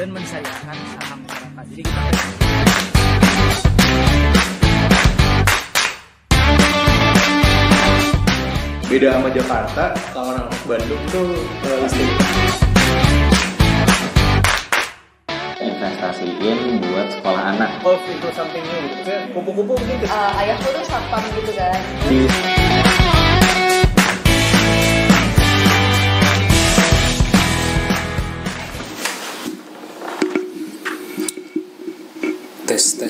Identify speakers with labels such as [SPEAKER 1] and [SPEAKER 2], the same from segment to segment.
[SPEAKER 1] dan mensayangkan saham masyarakat. Jadi kita
[SPEAKER 2] beda sama Jakarta, orang Bandung tuh
[SPEAKER 3] investasiin buat sekolah anak.
[SPEAKER 2] golf itu something new gitu. Kupu-kupu mungkin
[SPEAKER 4] Ayahku tuh satpam gitu kan.
[SPEAKER 5] Tes.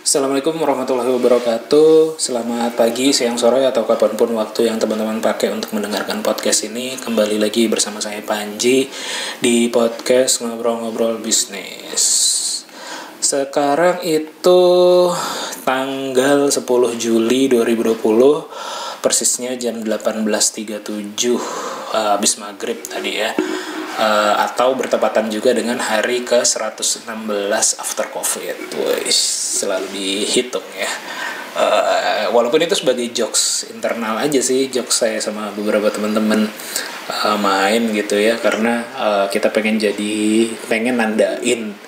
[SPEAKER 5] Assalamualaikum warahmatullahi wabarakatuh. Selamat pagi, siang, sore, atau kapanpun waktu yang teman-teman pakai untuk mendengarkan podcast ini. Kembali lagi bersama saya Panji di podcast Ngobrol-Ngobrol Bisnis. Sekarang itu tanggal 10 Juli 2020, persisnya jam 18.37 habis maghrib tadi ya. Atau bertepatan juga dengan hari ke-116 after COVID. Wih, selalu dihitung ya. Walaupun itu sebagai jokes internal aja sih, jokes saya sama beberapa teman-teman main gitu ya, karena kita pengen nandain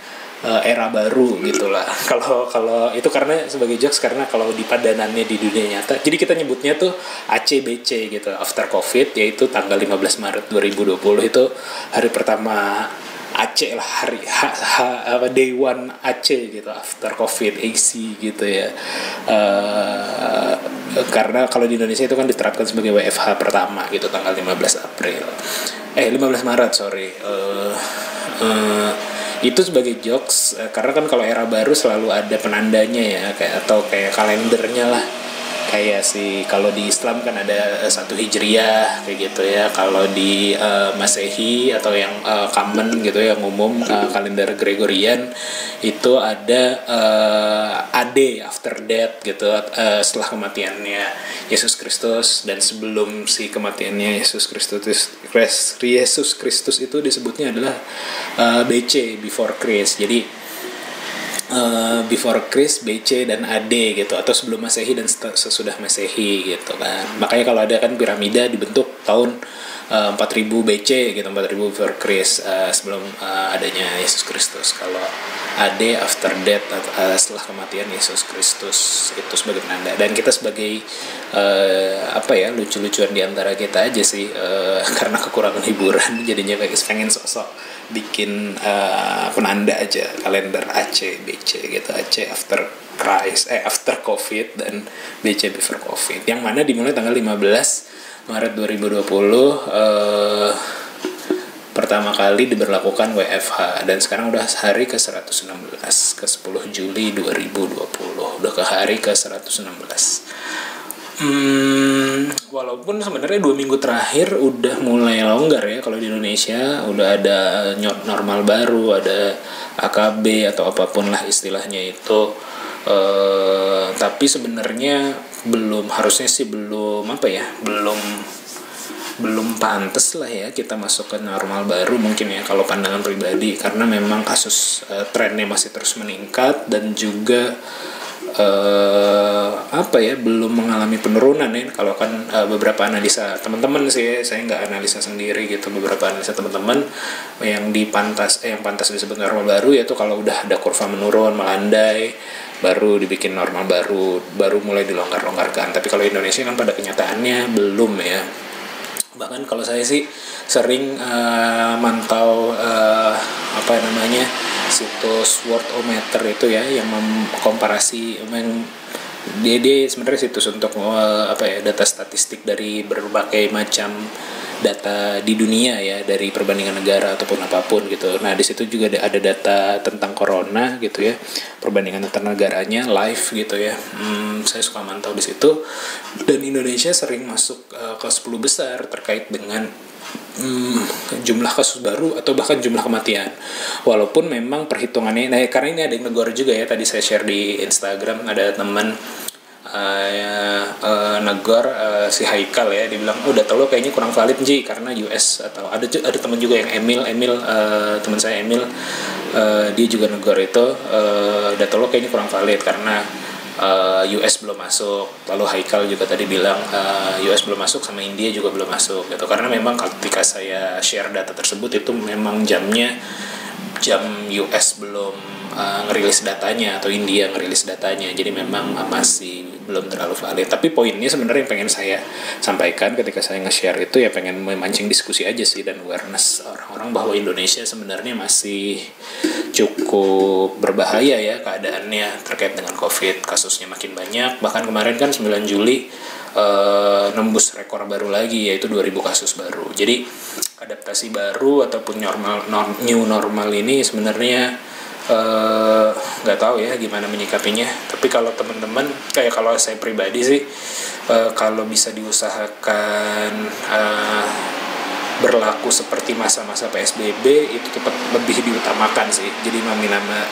[SPEAKER 5] era baru gitulah. Kalau itu karena sebagai jokes, karena kalau di padanannya di dunia nyata, jadi kita nyebutnya tuh ACBC gitu, after COVID, yaitu tanggal 15 Maret 2020 itu hari pertama AC lah, hari day one AC gitu, after COVID AC gitu ya. Karena kalau di Indonesia itu kan diterapkan sebagai WFH pertama gitu, tanggal 15 Maret itu sebagai jokes, karena kan kalau era baru selalu ada penandanya ya, atau kayak kalendernya lah, kayak kalau di Islam kan ada 1 Hijriah kayak gitu ya. Kalau di Masehi atau yang common gitu yang umum, kalender Gregorian itu ada AD, after death gitu, setelah kematiannya Yesus Kristus, dan sebelum si kematiannya Yesus Kristus itu disebutnya adalah BC, before Christ. Jadi before Christ, BC dan AD gitu, atau sebelum Masehi dan sesudah Masehi gitu kan. Makanya kalau ada kan piramida dibentuk tahun 4000 BC gitu, 4000 before Christ, sebelum adanya Yesus Kristus. Kalau AD, after death, setelah kematian Yesus Kristus, itu sebagai penanda. Dan kita sebagai lucu-lucuan di antara kita aja sih, karena kekurangan hiburan jadinya pengen sok-sok bikin penanda aja, kalender AC, BC gitu, AC after Christ, after COVID, dan BC before COVID, yang mana dimulai tanggal 15 Maret 2020 pertama kali diberlakukan WFH, dan sekarang udah hari ke-116, ke 10 Juli 2020, udah ke hari ke-116. Walaupun sebenarnya 2 minggu terakhir udah mulai longgar ya, kalau di Indonesia udah ada normal baru, ada AKB atau apapun lah istilahnya itu. Tapi sebenarnya belum pantas lah ya kita masuk ke normal baru mungkin ya, kalau pandangan pribadi, karena memang kasus trennya masih terus meningkat, dan juga belum mengalami penurunan ya. Kalau kan beberapa analisa teman-teman sih, saya nggak analisa sendiri gitu, beberapa analisa teman-teman yang pantas disebut normal baru, yaitu kalau udah ada kurva menurun, melandai, baru dibikin normal baru mulai dilonggar-longgarkan. Tapi kalau Indonesia kan pada kenyataannya belum ya. Bahkan kalau saya sih sering mantau situs Worldometer itu ya, yang mengkomparasi, dia sebenarnya situs untuk data statistik dari berbagai macam data di dunia ya, dari perbandingan negara ataupun apapun gitu. Nah di situ juga ada data tentang corona gitu ya, perbandingan antar negaranya live gitu ya. Saya suka mantau di situ, dan Indonesia sering masuk ke 10 besar terkait dengan jumlah kasus baru atau bahkan jumlah kematian. Walaupun memang perhitungannya, karena ini ada yang negor juga ya, tadi saya share di Instagram, ada teman negor, si Haikal ya, dia bilang data lo kayaknya kurang valid Ji, karena US, atau ada teman juga yang Emil teman saya Emil, dia juga negor itu, data lo kayaknya kurang valid karena US belum masuk. Lalu Haikal juga tadi bilang US belum masuk, sama India juga belum masuk gitu. Karena memang ketika saya share data tersebut itu memang jamnya jam US belum ngerilis datanya atau India ngerilis datanya, jadi memang masih belum terlalu valid. Tapi poinnya sebenarnya yang pengen saya sampaikan ketika saya nge-share itu ya pengen memancing diskusi aja sih dan awareness orang-orang bahwa Indonesia sebenarnya masih cukup berbahaya ya keadaannya terkait dengan COVID. Kasusnya makin banyak, bahkan kemarin kan 9 Juli nembus rekor baru lagi yaitu 2000 kasus baru. Jadi adaptasi baru ataupun new normal ini sebenarnya nggak tahu ya gimana menyikapinya. Tapi kalau teman-teman kayak kalau saya pribadi sih kalau bisa diusahakan berlaku seperti masa-masa PSBB itu tetap lebih diutamakan sih. Jadi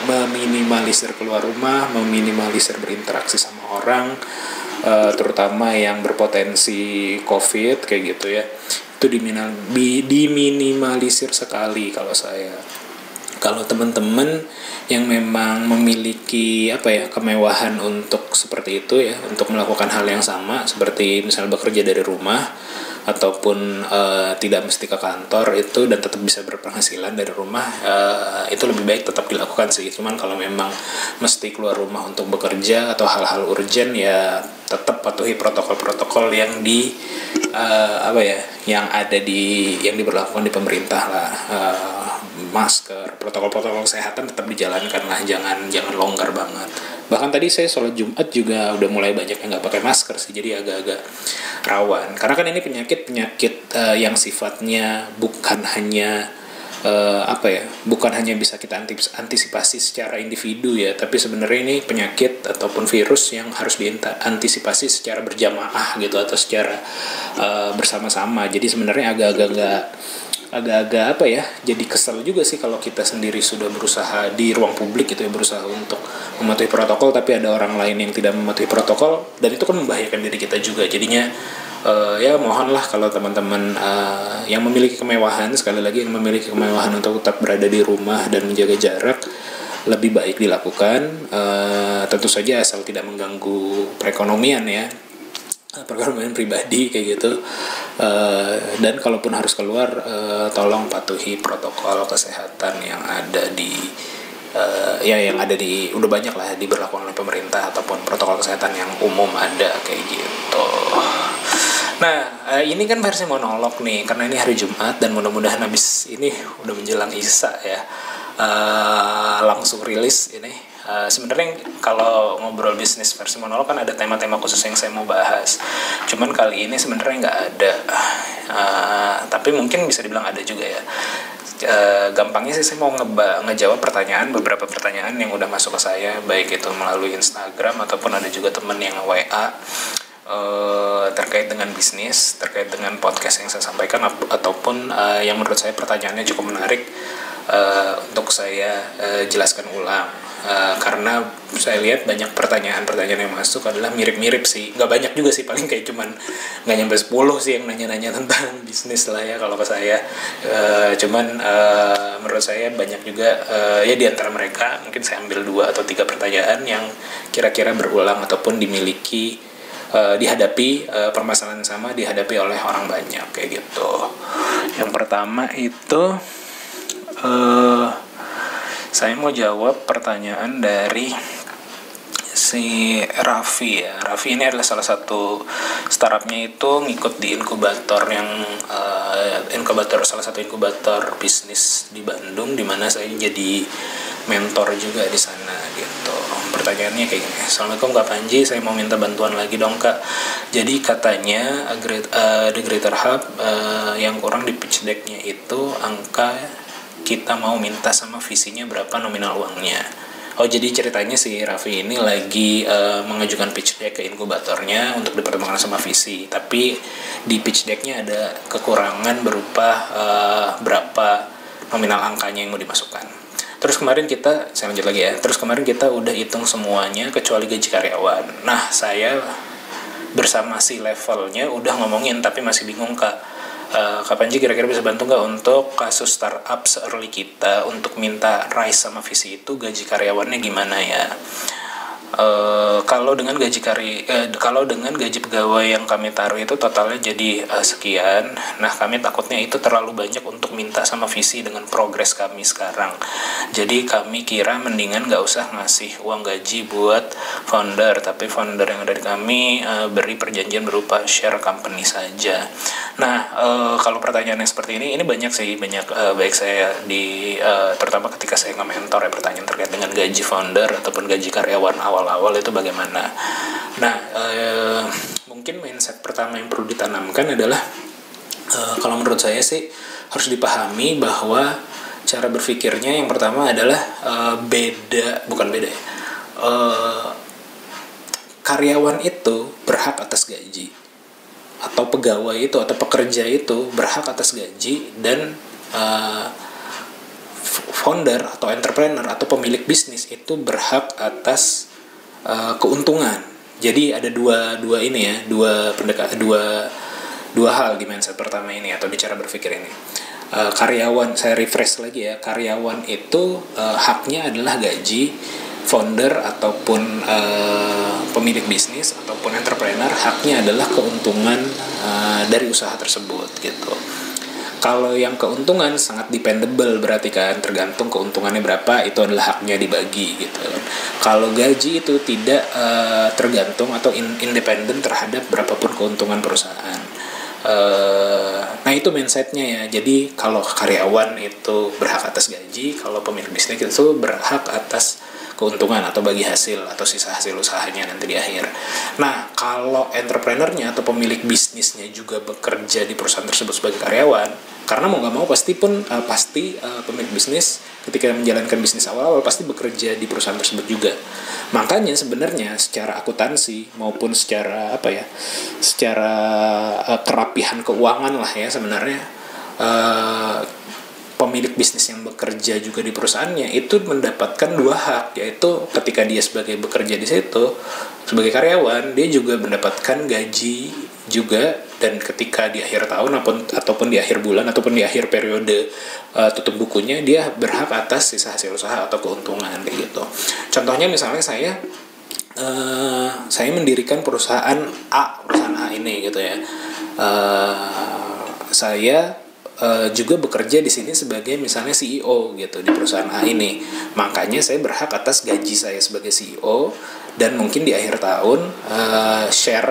[SPEAKER 5] meminimalisir keluar rumah, meminimalisir berinteraksi sama orang, terutama yang berpotensi COVID kayak gitu ya. Itu diminimalisir sekali kalau saya. Kalau teman-teman yang memang memiliki kemewahan untuk seperti itu ya, untuk melakukan hal yang sama seperti misalnya bekerja dari rumah ataupun tidak mesti ke kantor itu dan tetap bisa berpenghasilan dari rumah, itu lebih baik tetap dilakukan sih. Cuman kalau memang mesti keluar rumah untuk bekerja atau hal-hal urgent ya tetap patuhi protokol-protokol yang yang diberlakukan di pemerintah lah. Masker, protokol-protokol kesehatan tetap dijalankan lah, jangan longgar banget. Bahkan tadi saya sholat Jumat juga udah mulai banyak yang nggak pakai masker sih, jadi agak-agak rawan. Karena kan ini penyakit yang sifatnya bukan hanya bisa kita antisipasi secara individu ya, tapi sebenarnya ini penyakit ataupun virus yang harus diantisipasi secara berjamaah gitu atau secara bersama-sama. Jadi sebenarnya agak-agak jadi kesel juga sih kalau kita sendiri sudah berusaha di ruang publik gitu ya, berusaha untuk mematuhi protokol tapi ada orang lain yang tidak mematuhi protokol, dan itu kan membahayakan diri kita juga. Jadinya ya mohonlah kalau teman-teman yang memiliki kemewahan, sekali lagi yang memiliki kemewahan untuk tetap berada di rumah dan menjaga jarak, lebih baik dilakukan, tentu saja asal tidak mengganggu perekonomian ya, perekonomian pribadi kayak gitu. Dan kalaupun harus keluar, tolong patuhi protokol kesehatan yang ada udah banyak lah diberlakukan oleh pemerintah ataupun protokol kesehatan yang umum ada kayak gitu. Nah, ini kan versi monolog nih karena ini hari Jumat dan mudah-mudahan habis ini udah menjelang Isya ya, langsung rilis ini. Sebenarnya kalau ngobrol bisnis versi monolog kan ada tema-tema khusus yang saya mau bahas. Cuman kali ini sebenarnya nggak ada, tapi mungkin bisa dibilang ada juga ya. Gampangnya sih saya mau ngejawab beberapa pertanyaan yang udah masuk ke saya, baik itu melalui Instagram ataupun ada juga temen yang WA terkait dengan bisnis, terkait dengan podcast yang saya sampaikan ataupun yang menurut saya pertanyaannya cukup menarik untuk saya jelaskan ulang. Karena saya lihat banyak pertanyaan yang masuk adalah mirip-mirip sih, nggak banyak juga sih, paling kayak cuman nggak nyampe 10 sih yang nanya-nanya tentang bisnis lah ya kalau ke saya. Cuman menurut saya banyak juga ya di antara mereka mungkin saya ambil 2 atau 3 pertanyaan yang kira-kira berulang ataupun dihadapi permasalahan sama dihadapi oleh orang banyak kayak gitu. Yang pertama itu saya mau jawab pertanyaan dari si Raffi ya. Raffi ini adalah salah satu startupnya itu ngikut di inkubator salah satu inkubator bisnis di Bandung, di mana saya jadi mentor juga di sana gitu. Pertanyaannya kayak gini. Assalamualaikum Kak Panji, saya mau minta bantuan lagi dong Kak. Jadi katanya The Greater Hub yang kurang di pitch deck-nya itu angka kita mau minta sama visinya berapa nominal uangnya. Oh, jadi ceritanya si Raffi ini lagi mengajukan pitch deck ke inkubatornya untuk dipertemukan sama visi, tapi di pitch decknya ada kekurangan berupa berapa nominal angkanya yang mau dimasukkan. Terus kemarin saya lanjut lagi ya. Terus kemarin kita udah hitung semuanya kecuali gaji karyawan. Nah, saya bersama si levelnya udah ngomongin tapi masih bingung Kak. Kak Panji kira-kira bisa bantu nggak untuk kasus startup se-early kita untuk minta rise sama visi itu gaji karyawannya gimana ya? Kalau dengan gaji pegawai yang kami taruh itu totalnya jadi sekian. Nah, kami takutnya itu terlalu banyak untuk minta sama visi dengan progres kami sekarang. Jadi kami kira mendingan nggak usah ngasih uang gaji buat founder, tapi founder yang ada di kami beri perjanjian berupa share company saja. Nah, kalau pertanyaannya seperti ini banyak baik saya terutama ketika saya nge-mentor ya, pertanyaan terkait dengan gaji founder ataupun gaji karyawan awal itu bagaimana. Nah, mungkin mindset pertama yang perlu ditanamkan adalah kalau menurut saya sih harus dipahami bahwa cara berpikirnya yang pertama adalah karyawan itu berhak atas gaji, atau pegawai itu atau pekerja itu berhak atas gaji, dan founder atau entrepreneur atau pemilik bisnis itu berhak atas keuntungan. Jadi ada dua hal di mindset pertama ini atau di cara berpikir ini. Karyawan, saya refresh lagi ya, karyawan itu haknya adalah gaji, founder ataupun pemilik bisnis ataupun entrepreneur haknya adalah keuntungan dari usaha tersebut gitu. Kalau yang keuntungan sangat dependable, berarti kan tergantung keuntungannya berapa, itu adalah haknya dibagi gitu. Kalau gaji itu tidak tergantung atau independen terhadap berapapun keuntungan perusahaan. Nah itu mindsetnya ya. Jadi kalau karyawan itu berhak atas gaji, kalau pemilik bisnis itu berhak atas keuntungan atau bagi hasil atau sisa hasil usahanya nanti di akhir. Nah, kalau entrepreneurnya atau pemilik bisnisnya juga bekerja di perusahaan tersebut sebagai karyawan, karena mau nggak mau pasti pemilik bisnis ketika menjalankan bisnis awal-awal pasti bekerja di perusahaan tersebut juga. Makanya sebenarnya secara akuntansi maupun secara kerapihan keuangan lah ya sebenarnya, pemilik bisnis yang bekerja juga di perusahaannya itu mendapatkan dua hak, yaitu ketika dia bekerja di situ sebagai karyawan, dia juga mendapatkan gaji juga, dan ketika di akhir tahun ataupun di akhir bulan ataupun di akhir periode tutup bukunya, dia berhak atas sisa hasil usaha atau keuntungan kayak gitu. Contohnya misalnya saya mendirikan perusahaan A ini gitu ya. Saya juga bekerja di sini sebagai misalnya CEO gitu di perusahaan A ini. Makanya saya berhak atas gaji saya sebagai CEO, dan mungkin di akhir tahun share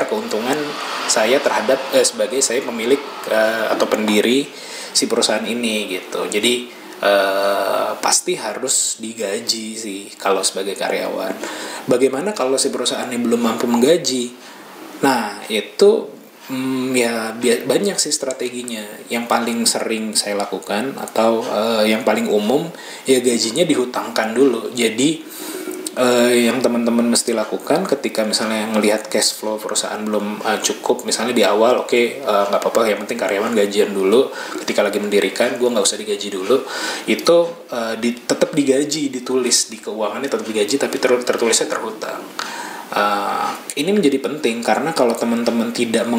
[SPEAKER 5] keuntungan saya terhadap sebagai saya pemilik atau pendiri si perusahaan ini gitu. Jadi pasti harus digaji sih kalau sebagai karyawan. Bagaimana kalau si perusahaan ini belum mampu menggaji? Nah itu banyak sih strateginya. Yang paling sering saya lakukan atau yang paling umum ya gajinya dihutangkan dulu. Jadi yang teman-teman mesti lakukan ketika misalnya ngelihat cash flow perusahaan belum cukup, misalnya di awal nggak apa-apa, yang penting karyawan gajian dulu. Ketika lagi mendirikan gue nggak usah digaji dulu, itu tetap digaji, ditulis di keuangannya tetap digaji, tapi tertulisnya terhutang. Ini menjadi penting karena kalau teman-teman tidak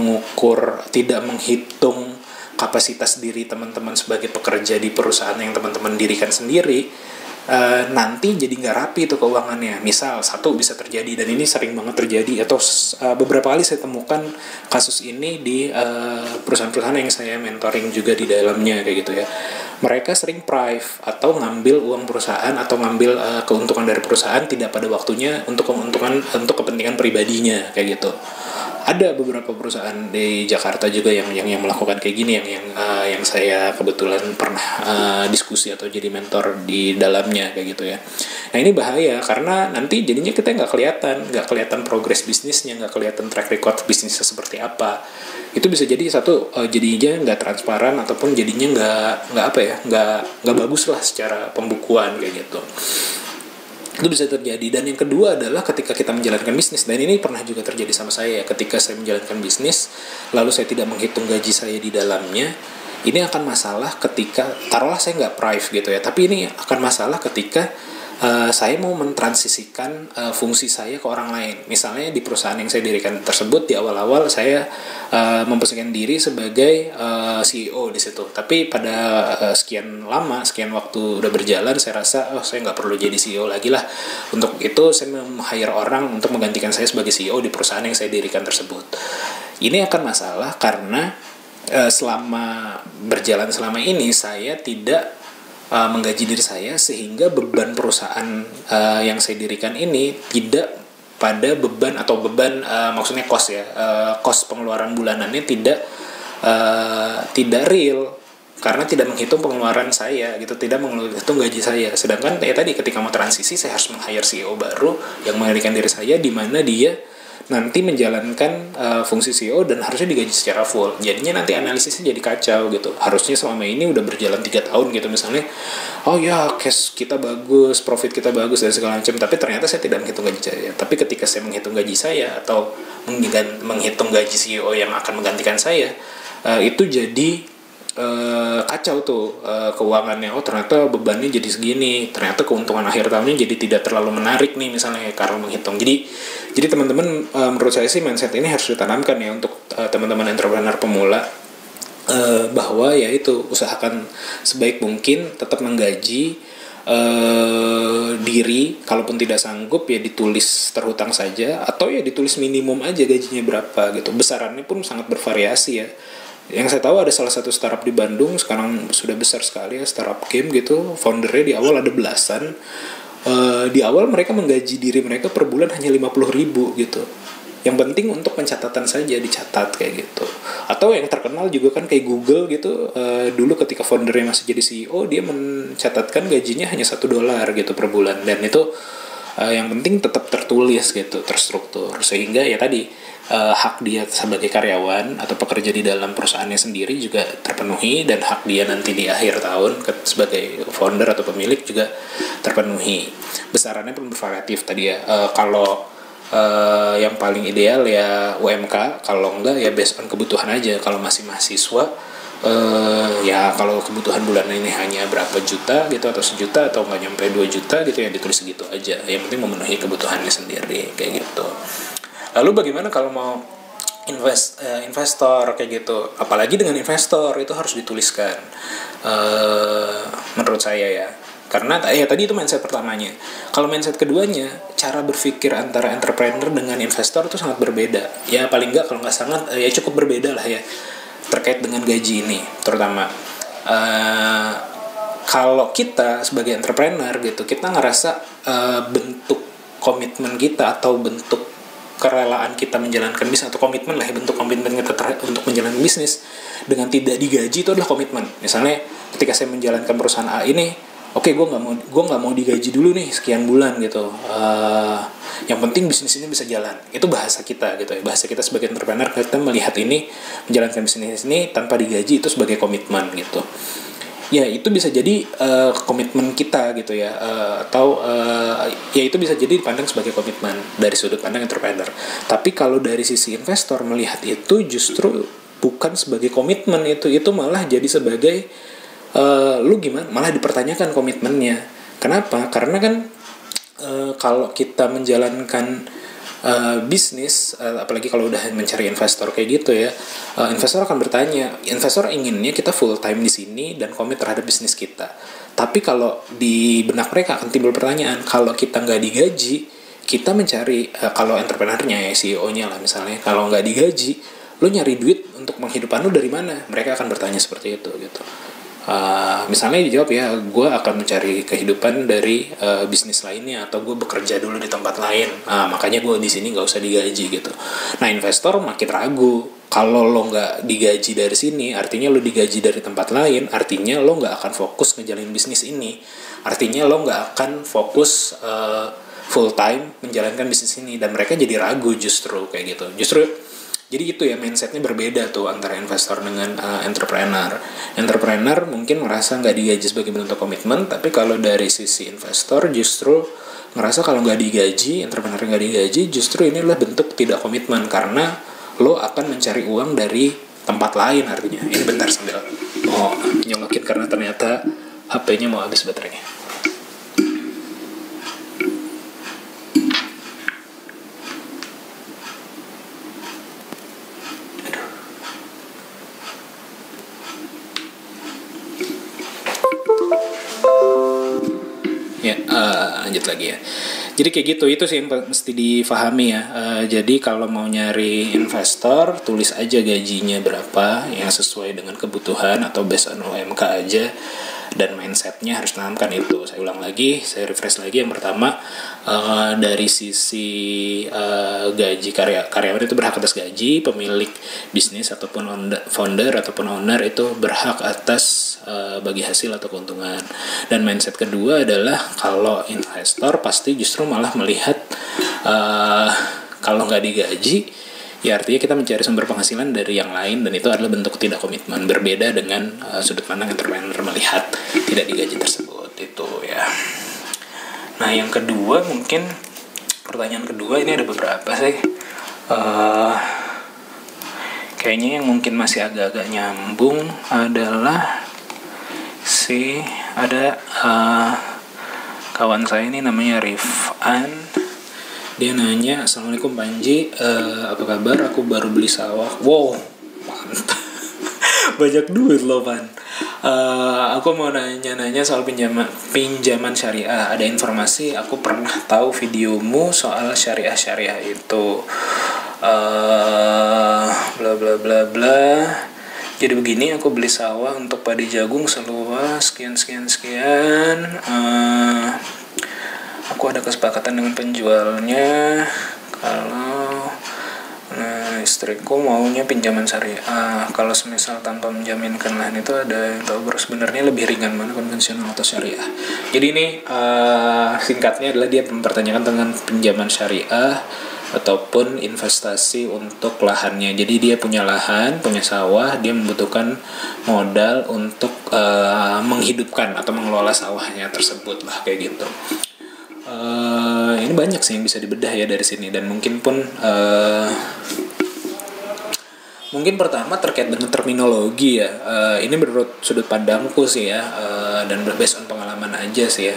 [SPEAKER 5] menghitung kapasitas diri teman-teman sebagai pekerja di perusahaan yang teman-teman dirikan sendiri, nanti jadi nggak rapi tuh keuangannya. Misal satu bisa terjadi, dan ini sering banget terjadi, atau beberapa kali saya temukan kasus ini di perusahaan-perusahaan yang saya mentoring juga di dalamnya kayak gitu ya. Mereka sering prive atau ngambil uang perusahaan atau ngambil keuntungan dari perusahaan tidak pada waktunya untuk kepentingan pribadinya kayak gitu. Ada beberapa perusahaan di Jakarta juga yang melakukan kayak gini, yang saya kebetulan pernah diskusi atau jadi mentor di dalamnya kayak gitu ya. Nah ini bahaya karena nanti jadinya kita nggak kelihatan progres bisnisnya, nggak kelihatan track record bisnisnya seperti apa. Itu bisa jadi jadinya nggak transparan ataupun jadinya nggak bagus lah secara pembukuan kayak gitu. Itu bisa terjadi. Dan yang kedua adalah ketika kita menjalankan bisnis, dan ini pernah juga terjadi sama saya ketika saya menjalankan bisnis lalu saya tidak menghitung gaji saya di dalamnya. Ini akan masalah ketika taruhlah saya nggak prive gitu ya, tapi ini akan masalah ketika saya mau mentransisikan fungsi saya ke orang lain. Misalnya di perusahaan yang saya dirikan tersebut, di awal-awal saya memposisikan diri sebagai CEO di situ. Tapi pada sekian waktu udah berjalan, saya rasa saya nggak perlu jadi CEO lagi lah. Untuk itu saya hire orang untuk menggantikan saya sebagai CEO di perusahaan yang saya dirikan tersebut. Ini akan masalah karena selama ini saya tidak menggaji diri saya, sehingga beban perusahaan yang saya dirikan ini tidak pada beban maksudnya cost ya, cost pengeluaran bulanannya tidak real karena tidak menghitung pengeluaran saya gitu, tidak menghitung gaji saya. Sedangkan tadi ketika mau transisi saya harus meng-hire CEO baru yang menggantikan diri saya, di mana dia nanti menjalankan fungsi CEO dan harusnya digaji secara full. Jadinya nanti analisisnya jadi kacau gitu. Harusnya selama ini udah berjalan 3 tahun gitu misalnya, oh ya cash kita bagus, profit kita bagus dan segala macam, tapi ternyata saya tidak menghitung gaji saya. Tapi ketika saya menghitung gaji saya atau menghitung gaji CEO yang akan menggantikan saya, itu jadi kacau tuh keuangannya. Oh ternyata bebannya jadi segini, ternyata keuntungan akhir tahunnya jadi tidak terlalu menarik nih misalnya karena menghitung. Jadi teman-teman, menurut saya sih mindset ini harus ditanamkan ya untuk teman-teman entrepreneur pemula, bahwa ya itu usahakan sebaik mungkin tetap menggaji diri. Kalaupun tidak sanggup ya ditulis terhutang saja, atau ya ditulis minimum aja gajinya berapa gitu. Besarannya pun sangat bervariasi ya. Yang saya tahu ada salah satu startup di Bandung sekarang sudah besar sekali ya, startup game gitu. Foundernya di awal ada belasan. Di awal mereka menggaji diri mereka per bulan hanya 50.000 gitu. Yang penting untuk pencatatan saja dicatat kayak gitu. Atau yang terkenal juga kan kayak Google gitu. Dulu ketika foundernya masih jadi CEO, dia mencatatkan gajinya hanya $1 gitu per bulan. Dan itu yang penting tetap tertulis gitu, terstruktur, sehingga ya tadi hak dia sebagai karyawan atau pekerja di dalam perusahaannya sendiri juga terpenuhi, dan hak dia nanti di akhir tahun sebagai founder atau pemilik juga terpenuhi. Besarannya pun bervariatif tadi ya. Kalau yang paling ideal ya UMK, kalau enggak ya based on kebutuhan aja. Kalau masih mahasiswa, ya kalau kebutuhan bulanan ini hanya berapa juta gitu, atau 1 juta atau nggak nyampe 2 juta gitu ya, ditulis segitu aja. Yang penting memenuhi kebutuhannya sendiri kayak gitu. Lalu bagaimana kalau mau investor kayak gitu? Apalagi dengan investor itu harus dituliskan, menurut saya ya. Karena tadi itu mindset pertamanya. Kalau mindset keduanya, cara berpikir antara entrepreneur dengan investor itu sangat berbeda. Ya paling nggak kalau nggak sangat, ya cukup berbeda lah ya. Terkait dengan gaji ini terutama, kalau kita sebagai entrepreneur gitu, kita ngerasa bentuk komitmen kita atau bentuk kerelaan kita menjalankan bisnis, atau komitmen lah ya, bentuk komitmen kita untuk menjalankan bisnis dengan tidak digaji itu adalah komitmen. Misalnya ketika saya menjalankan perusahaan A ini, oke, gue nggak mau digaji dulu nih sekian bulan gitu, yang penting bisnis ini bisa jalan. Itu bahasa kita gitu ya, bahasa kita sebagai entrepreneur, kita melihat ini, menjalankan bisnis ini tanpa digaji itu sebagai komitmen gitu. Ya itu bisa jadi komitmen kita gitu ya, atau ya itu bisa jadi dipandang sebagai komitmen dari sudut pandang entrepreneur. Tapi kalau dari sisi investor melihat itu justru bukan sebagai komitmen, itu malah jadi sebagai lu gimana, malah dipertanyakan komitmennya. Kenapa? Karena kan kalau kita menjalankan bisnis, apalagi kalau udah mencari investor kayak gitu ya, investor akan bertanya, investor inginnya kita full time di sini dan komit terhadap bisnis kita. Tapi kalau di benak mereka akan timbul pertanyaan, kalau kita nggak digaji, kita mencari, kalau entrepreneurnya ya CEO-nya lah misalnya, kalau nggak digaji, lo nyari duit untuk menghidupan lo dari mana? Mereka akan bertanya seperti itu gitu. Misalnya dijawab ya, gue akan mencari kehidupan dari bisnis lainnya, atau gue bekerja dulu di tempat lain, makanya gue di sini nggak usah digaji gitu. Nah investor makin ragu, kalau lo nggak digaji dari sini, artinya lo digaji dari tempat lain, artinya lo nggak akan fokus ngejalanin bisnis ini, artinya lo nggak akan fokus full time menjalankan bisnis ini, dan mereka jadi ragu justru kayak gitu. Jadi itu ya, mindsetnya berbeda tuh antara investor dengan entrepreneur. Entrepreneur mungkin merasa nggak digaji sebagai bentuk komitmen, tapi kalau dari sisi investor justru ngerasa kalau nggak digaji, entrepreneur nggak digaji, justru ini adalah bentuk tidak komitmen, karena lo akan mencari uang dari tempat lain artinya. Ini bentar sambil mau nyolokin karena ternyata HP-nya mau habis baterainya. Ya, lanjut lagi ya. Jadi kayak gitu, itu sih yang mesti difahami ya. Jadi kalau mau nyari investor, tulis aja gajinya berapa yang sesuai dengan kebutuhan atau based on UMK aja. Dan mindsetnya harus tanamkan itu. Saya ulang lagi, saya refresh lagi. Yang pertama, dari sisi gaji karyawan itu berhak atas gaji, pemilik bisnis ataupun founder ataupun owner itu berhak atas bagi hasil atau keuntungan. Dan mindset kedua adalah kalau investor pasti justru malah melihat kalau nggak digaji, ya artinya kita mencari sumber penghasilan dari yang lain, dan itu adalah bentuk tidak komitmen, berbeda dengan sudut pandang entrepreneur melihat tidak digaji tersebut itu ya. Nah yang kedua, mungkin pertanyaan kedua ini ada beberapa sih, kayaknya yang mungkin masih agak-agak nyambung adalah ada kawan saya ini namanya Rifan. Dia nanya, "Assalamualaikum Panji, apa kabar? Aku baru beli sawah." Wow, mantap. Banyak duit loh, Pan. Aku mau nanya soal pinjaman syariah. Ada informasi, aku pernah tahu videomu soal syariah itu. Bla bla bla bla. Jadi begini, aku beli sawah untuk padi jagung seluas sekian. Aku ada kesepakatan dengan penjualnya kalau istriku maunya pinjaman syariah. Kalau semisal tanpa menjaminkan lahan itu ada yang tahu sebenarnya lebih ringan mana konvensional atau syariah. Jadi ini singkatnya adalah dia mempertanyakan tentang pinjaman syariah ataupun investasi untuk lahannya. Jadi dia punya lahan, punya sawah, dia membutuhkan modal untuk menghidupkan atau mengelola sawahnya tersebut lah, kayak gitu. Ini banyak sih yang bisa dibedah ya dari sini, dan mungkin pertama terkait dengan terminologi ya. Ini menurut sudut pandangku sih ya, dan based on pengalaman aja sih ya.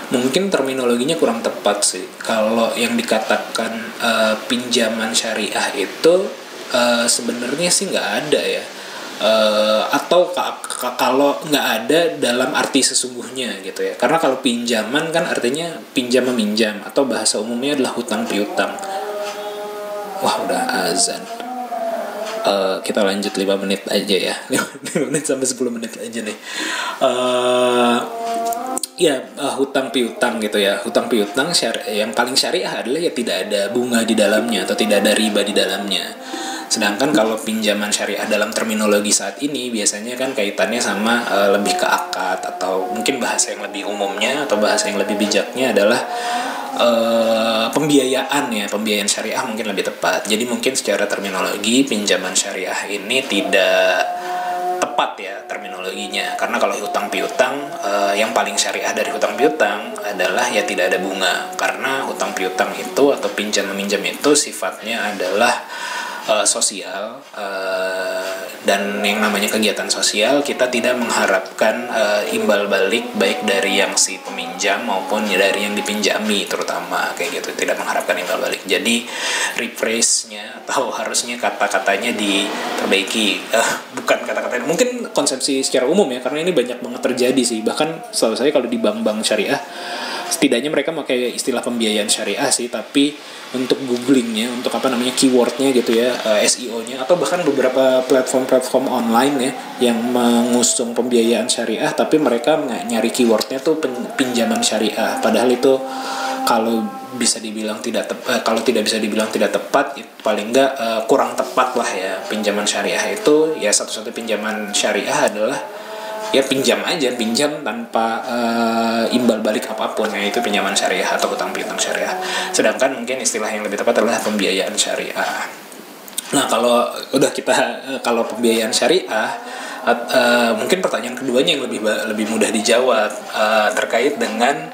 [SPEAKER 5] Mungkin terminologinya kurang tepat sih. Kalau yang dikatakan pinjaman syariah itu sebenarnya sih nggak ada ya. Atau kalau nggak ada dalam arti sesungguhnya gitu ya, karena kalau pinjaman kan artinya pinjam meminjam, atau bahasa umumnya adalah hutang piutang. Wah, udah azan. Kita lanjut 5 menit aja ya. 5 menit sampai 10 menit aja nih. Hutang piutang gitu ya. Hutang piutang yang paling syariah adalah ya tidak ada bunga di dalamnya atau tidak ada riba di dalamnya. Sedangkan kalau pinjaman syariah dalam terminologi saat ini biasanya kan kaitannya sama lebih ke akad, atau mungkin bahasa yang lebih umumnya atau bahasa yang lebih bijaknya adalah pembiayaan syariah mungkin lebih tepat. Jadi mungkin secara terminologi pinjaman syariah ini tidak tepat ya terminologinya, karena kalau hutang piutang yang paling syariah dari hutang piutang adalah ya tidak ada bunga, karena hutang piutang itu atau pinjam meminjam itu sifatnya adalah sosial, dan yang namanya kegiatan sosial kita tidak mengharapkan imbal balik baik dari yang si peminjam maupun dari yang dipinjami, terutama kayak gitu, tidak mengharapkan imbal balik. Jadi rephrase-nya atau harusnya kata-katanya diperbaiki, bukan kata-katanya, mungkin konsepsi secara umum ya, karena ini banyak banget terjadi sih. Bahkan setahu saya kalau di bank-bank syariah setidaknya mereka pakai istilah pembiayaan syariah sih, tapi untuk googlingnya, untuk keywordnya gitu ya, SEO-nya, atau bahkan beberapa platform online ya yang mengusung pembiayaan syariah, tapi mereka nggak nyari keywordnya tuh pinjaman syariah, padahal itu kalau tidak bisa dibilang tidak tepat, itu paling nggak kurang tepat lah ya. Pinjaman syariah itu ya satu-satu pinjaman syariah adalah ya pinjam tanpa imbal balik apapun, ya itu pinjaman syariah atau hutang piutang syariah. Sedangkan mungkin istilah yang lebih tepat adalah pembiayaan syariah. Nah, kalau pembiayaan syariah, mungkin pertanyaan keduanya yang lebih mudah dijawab, terkait dengan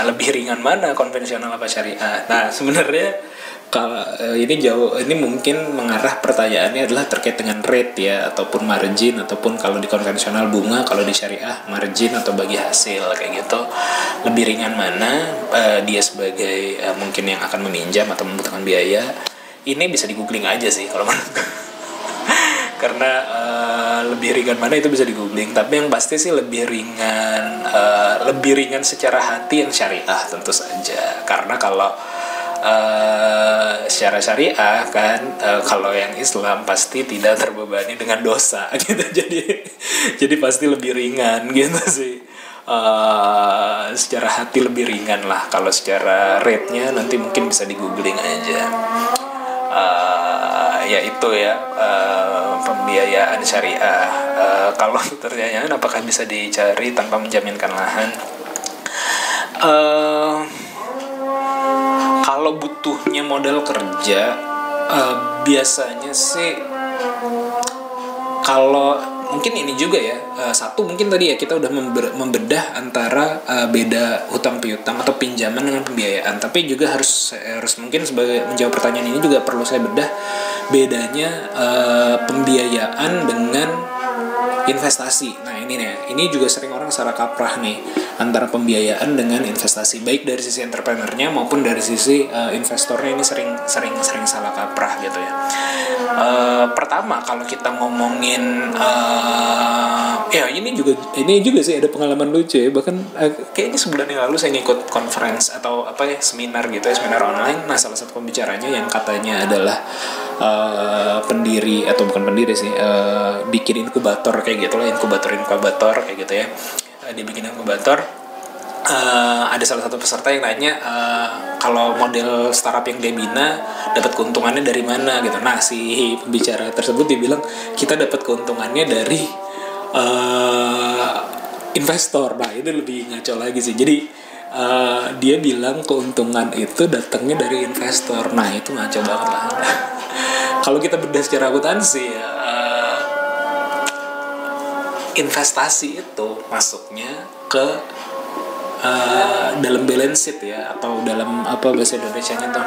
[SPEAKER 5] lebih ringan mana, konvensional apa syariah. Nah, sebenarnya kalau ini mungkin mengarah pertanyaannya adalah terkait dengan rate ya, ataupun margin, ataupun kalau di konvensional bunga, kalau di syariah margin atau bagi hasil, kayak gitu. Lebih ringan mana dia sebagai mungkin yang akan meminjam atau membutuhkan biaya. Ini bisa di googling aja sih kalau menurutku. Karena lebih ringan mana itu bisa di googling, tapi yang pasti sih lebih ringan secara hati yang syariah tentu saja, karena kalau secara syariah kan kalau yang Islam pasti tidak terbebani dengan dosa gitu, jadi pasti lebih ringan gitu sih. Secara hati lebih ringan lah. Kalau secara rate-nya nanti mungkin bisa di googling aja. Ya itu ya, pembiayaan syariah. Kalau pertanyaan apakah bisa dicari tanpa menjaminkan lahan, kalau butuhnya modal kerja, biasanya sih kalau mungkin ini juga ya, satu mungkin tadi ya kita udah membedah antara beda hutang piutang atau pinjaman dengan pembiayaan, tapi juga harus mungkin sebagai menjawab pertanyaan ini juga perlu saya bedah bedanya pembiayaan dengan investasi. Nah ini juga sering orang salah kaprah nih antara pembiayaan dengan investasi, baik dari sisi entrepreneurnya maupun dari sisi investornya. Ini sering salah kaprah gitu ya. Pertama kalau kita ngomongin ya ini juga sih ada pengalaman lucu ya, bahkan kayaknya sebulan yang lalu saya ngikut conference atau seminar gitu ya, seminar online. Nah salah satu pembicaranya yang katanya adalah pendiri atau bukan pendiri sih, bikin inkubator kayak gitu lah, inkubator kayak gitu ya. Dia bikin inkubator. Ada salah satu peserta yang nanya kalau model startup yang dia bina dapat keuntungannya dari mana gitu. Nah si pembicara tersebut dia bilang kita dapat keuntungannya dari investor. Nah itu lebih ngaco lagi sih. Jadi dia bilang keuntungan itu datangnya dari investor. Nah itu ngaco banget lah. Kalau kita bedah secara akuntansi ya, investasi itu masuknya ke dalam balance sheet ya, atau dalam bahasa Indonesianya tuh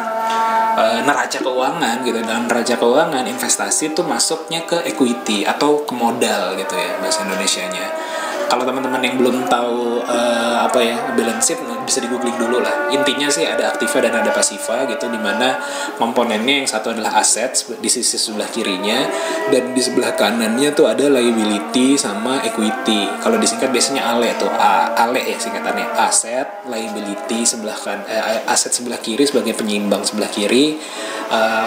[SPEAKER 5] neraca keuangan gitu. Dalam neraca keuangan investasi itu masuknya ke equity atau ke modal gitu ya bahasa Indonesianya. Kalau teman-teman yang belum tahu balance sheet bisa di googling dulu lah. Intinya sih ada aktiva dan ada pasiva gitu, dimana komponennya yang satu adalah aset di sisi sebelah kirinya, dan di sebelah kanannya tuh ada liability sama equity. Kalau disingkat biasanya ALE tuh, ALE ya singkatannya, aset, liability sebelah aset sebelah kiri sebagai penyeimbang sebelah kiri,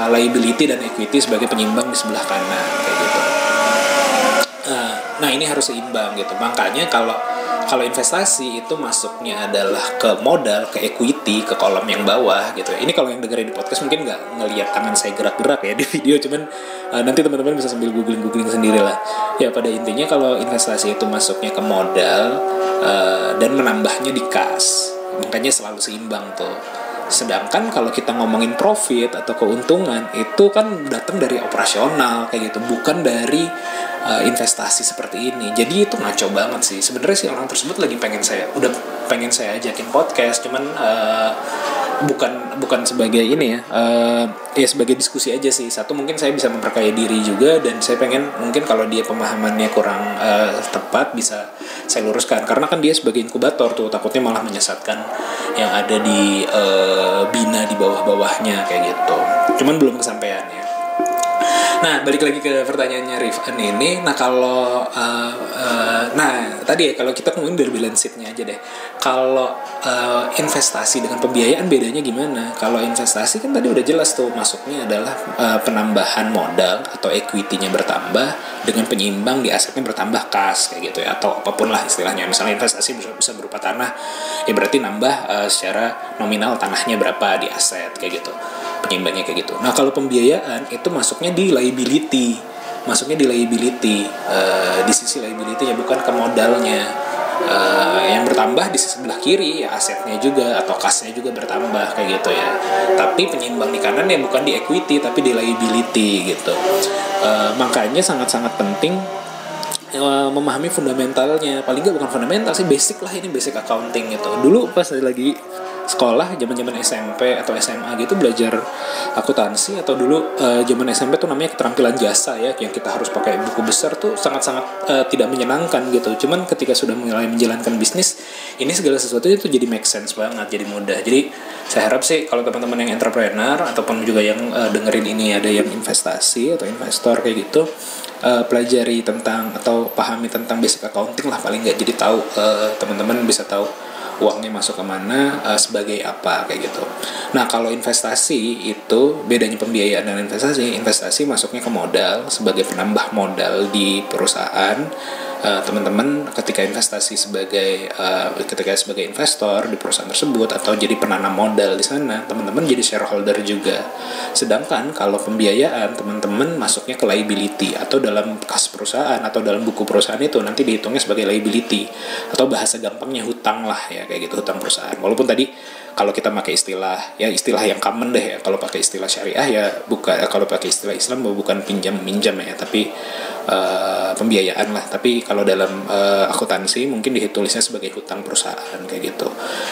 [SPEAKER 5] liability dan equity sebagai penyeimbang di sebelah kanan kayak gitu. Nah ini harus seimbang gitu. Makanya kalau investasi itu masuknya adalah ke modal, ke equity, ke kolom yang bawah gitu. Ini kalau yang dengerin di podcast mungkin nggak ngelihat tangan saya gerak-gerak ya di video, cuman nanti teman-teman bisa sambil googling sendiri lah. Ya pada intinya kalau investasi itu masuknya ke modal dan menambahnya di kas, makanya selalu seimbang tuh. Sedangkan kalau kita ngomongin profit atau keuntungan itu kan datang dari operasional kayak gitu, bukan dari investasi seperti ini. Jadi itu ngaco banget sih. Sebenarnya sih orang tersebut lagi pengen saya ajakin podcast, cuman bukan sebagai ini ya, sebagai diskusi aja sih. Satu mungkin saya bisa memperkaya diri juga, dan saya pengen mungkin kalau dia pemahamannya kurang tepat bisa saya luruskan, karena kan dia sebagai inkubator tuh takutnya malah menyesatkan yang ada di bina di bawah-bawahnya kayak gitu. Cuman belum kesampaian ya. Nah balik lagi ke pertanyaannya Rifan ini. Nah kalau tadi ya kalau kita ngomongin dari balance sheet-nya aja deh. Kalau investasi dengan pembiayaan bedanya gimana? Kalau investasi kan tadi udah jelas tuh masuknya adalah penambahan modal atau equity-nya bertambah dengan penyeimbang di asetnya bertambah kas kayak gitu ya, atau apapun lah istilahnya. Misalnya investasi bisa berupa tanah, ya berarti nambah secara nominal tanahnya berapa di aset kayak gitu, penyeimbangnya kayak gitu. Nah kalau pembiayaan itu masuknya di liability, di sisi liability-nya, bukan ke modalnya. Yang bertambah di sisi sebelah kiri ya asetnya juga atau kasnya juga bertambah kayak gitu ya, tapi penyeimbang di kanan ya bukan di equity tapi di liability gitu. Makanya sangat-sangat penting memahami fundamentalnya, paling nggak bukan fundamental sih, basic lah, ini basic accounting gitu. Dulu pas lagi sekolah zaman SMP atau SMA gitu belajar akuntansi, atau dulu zaman SMP tuh namanya keterampilan jasa ya, yang kita harus pakai buku besar tuh sangat-sangat tidak menyenangkan gitu. Cuman ketika sudah mulai menjalankan bisnis ini, segala sesuatu itu jadi make sense banget, jadi mudah. Jadi saya harap sih kalau teman-teman yang entrepreneur ataupun juga yang dengerin ini ada yang investasi atau investor kayak gitu, pelajari tentang atau pahami tentang basic accounting lah paling nggak, jadi tahu teman-teman bisa tahu uangnya masuk kemana, sebagai apa kayak gitu. Nah kalau investasi itu bedanya pembiayaan dan investasi masuknya ke modal sebagai penambah modal di perusahaan. Teman-teman ketika investasi ketika sebagai investor di perusahaan tersebut atau jadi penanam modal di sana, teman-teman jadi shareholder juga. Sedangkan kalau pembiayaan, teman-teman masuknya ke liability atau dalam kas perusahaan atau dalam buku perusahaan itu nanti dihitungnya sebagai liability atau bahasa gampangnya hutang lah ya, kayak gitu, hutang perusahaan. Walaupun tadi kalau kita pakai istilah yang common deh ya, kalau pakai istilah syariah ya bukan, kalau pakai istilah Islam bukan pinjam ya, tapi pembiayaan lah. Tapi kalau dalam akuntansi mungkin ditulisnya sebagai hutang perusahaan kayak gitu.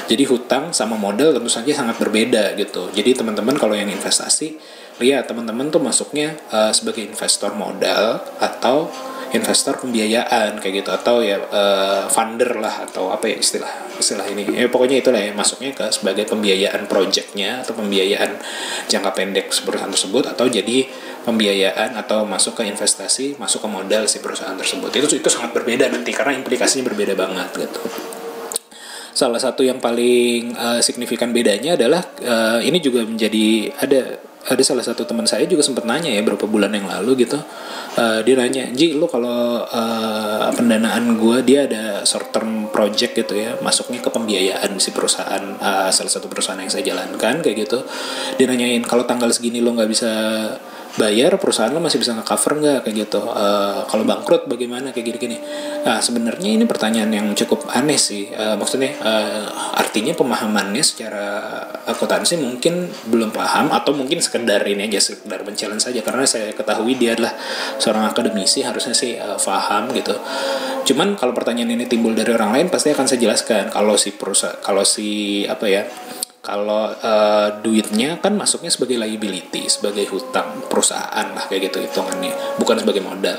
[SPEAKER 5] Jadi hutang sama modal tentu saja sangat berbeda gitu. Jadi teman-teman kalau yang investasi, lihat teman-teman tuh masuknya sebagai investor modal atau investor pembiayaan kayak gitu, atau ya funder lah, atau apa ya istilah ini pokoknya itulah ya, masuknya ke sebagai pembiayaan projectnya atau pembiayaan jangka pendek perusahaan tersebut, atau jadi pembiayaan atau masuk ke investasi, masuk ke modal si perusahaan tersebut. Itu sangat berbeda nanti karena implikasinya berbeda banget gitu. Salah satu yang paling signifikan bedanya adalah ini juga menjadi ada salah satu teman saya juga sempat nanya ya beberapa bulan yang lalu gitu. Dia nanya, Ji, lu kalau pendanaan gue, dia ada short term project gitu ya, masuknya ke pembiayaan si perusahaan, salah satu perusahaan yang saya jalankan kayak gitu. Dia nanyain, kalau tanggal segini lo nggak bisa bayar, perusahaan lo masih bisa nge-cover nggak kayak gitu, kalau bangkrut bagaimana kayak gini-gini. Nah sebenarnya ini pertanyaan yang cukup aneh sih, maksudnya artinya pemahamannya secara akuntansi mungkin belum paham, atau mungkin sekedar ini aja, sekedar men-challenge saja, karena saya ketahui dia adalah seorang akademisi, harusnya sih paham gitu. Cuman kalau pertanyaan ini timbul dari orang lain, pasti akan saya jelaskan kalau duitnya kan masuknya sebagai liability, sebagai hutang perusahaan lah kayak gitu hitungannya, bukan sebagai modal.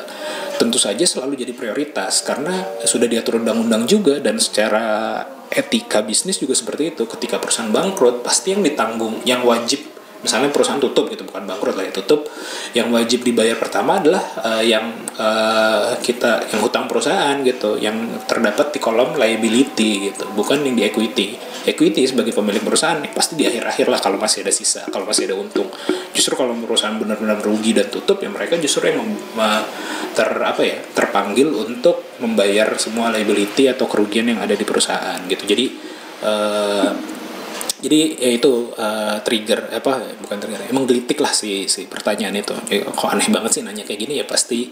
[SPEAKER 5] Tentu saja selalu jadi prioritas karena sudah diatur undang-undang juga, dan secara etika bisnis juga seperti itu. Ketika perusahaan bangkrut, pasti yang ditanggung, yang wajib, misalnya perusahaan tutup gitu, bukan bangkrut lah ya, tutup, yang wajib dibayar pertama adalah yang hutang perusahaan gitu, yang terdapat di kolom liability gitu, bukan yang di equity sebagai pemilik perusahaan pasti di akhir-akhir lah, kalau masih ada sisa, kalau masih ada untung. Justru kalau perusahaan benar-benar rugi dan tutup, ya mereka justru yang terpanggil untuk membayar semua liability atau kerugian yang ada di perusahaan gitu. Jadi ya itu bukan trigger, emang gelitik lah si pertanyaan itu. Kok aneh banget sih nanya kayak gini, ya pasti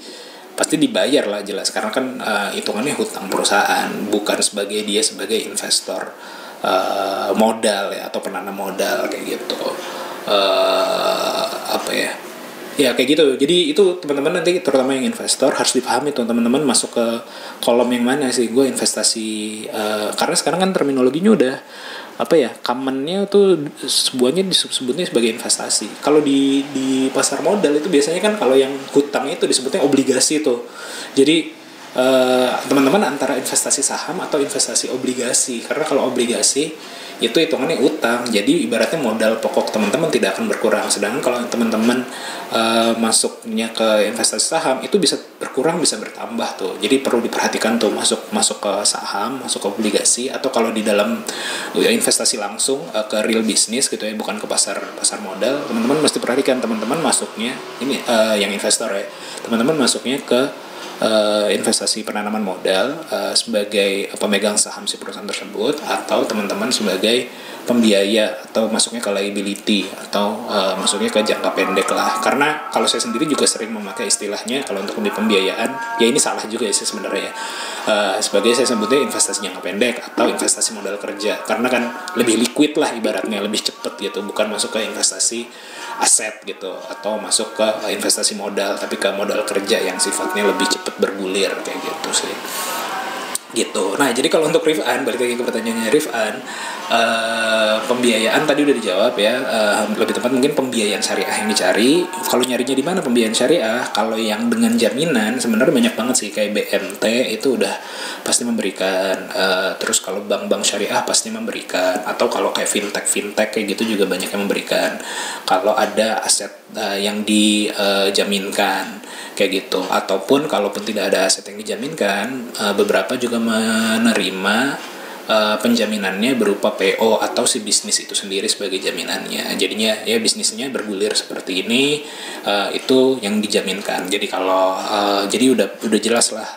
[SPEAKER 5] dibayar lah jelas, karena kan hitungannya hutang perusahaan, bukan sebagai investor modal ya, atau penanam modal kayak gitu. Ya kayak gitu. Jadi itu teman-teman nanti, terutama yang investor, harus dipahami tuh teman-teman masuk ke kolom yang mana sih gue investasi, karena sekarang kan terminologinya udah commonnya tuh semuanya disebutnya sebagai investasi. Kalau di pasar modal itu biasanya kan kalau yang hutang itu disebutnya obligasi tuh. Jadi teman-teman antara investasi saham atau investasi obligasi, karena kalau obligasi itu hitungannya utang, jadi ibaratnya modal pokok teman-teman tidak akan berkurang. Sedangkan kalau teman-teman masuknya ke investasi saham, itu bisa berkurang bisa bertambah tuh. Jadi perlu diperhatikan tuh masuk ke saham, masuk ke obligasi, atau kalau di dalam investasi langsung ke real business gitu ya, bukan ke pasar modal, teman-teman mesti perhatikan teman-teman masuknya ini yang investor ya, teman-teman masuknya ke investasi penanaman modal sebagai pemegang saham si perusahaan tersebut, atau teman-teman sebagai pembiaya, atau masuknya ke liability, atau masuknya ke jangka pendek lah. Karena kalau saya sendiri juga sering memakai istilahnya kalau untuk di pembiayaan, ya ini salah juga sih sebenarnya, sebagai saya sebutnya investasi jangka pendek atau investasi modal kerja, karena kan lebih liquid lah ibaratnya, lebih cepat gitu, bukan masuk ke investasi aset gitu, atau masuk ke investasi modal, tapi ke modal kerja yang sifatnya lebih cepat bergulir kayak gitu sih gitu. Nah jadi kalau untuk Rifan, balik lagi ke pertanyaannya Rifan, pembiayaan tadi udah dijawab ya, lebih tepat mungkin pembiayaan syariah yang dicari. Kalau nyarinya di mana pembiayaan syariah? Kalau yang dengan jaminan sebenarnya banyak banget sih, kayak BMT itu udah pasti memberikan, terus kalau bank-bank syariah pasti memberikan, atau kalau kayak fintech kayak gitu juga banyak yang memberikan. Kalau ada aset yang dijaminkan kayak gitu. Ataupun kalaupun tidak ada aset yang dijaminkan, beberapa juga menerima penjaminannya berupa PO atau si bisnis itu sendiri sebagai jaminannya. Jadinya ya bisnisnya bergulir seperti ini, itu yang dijaminkan. Jadi kalau jadi udah jelas lah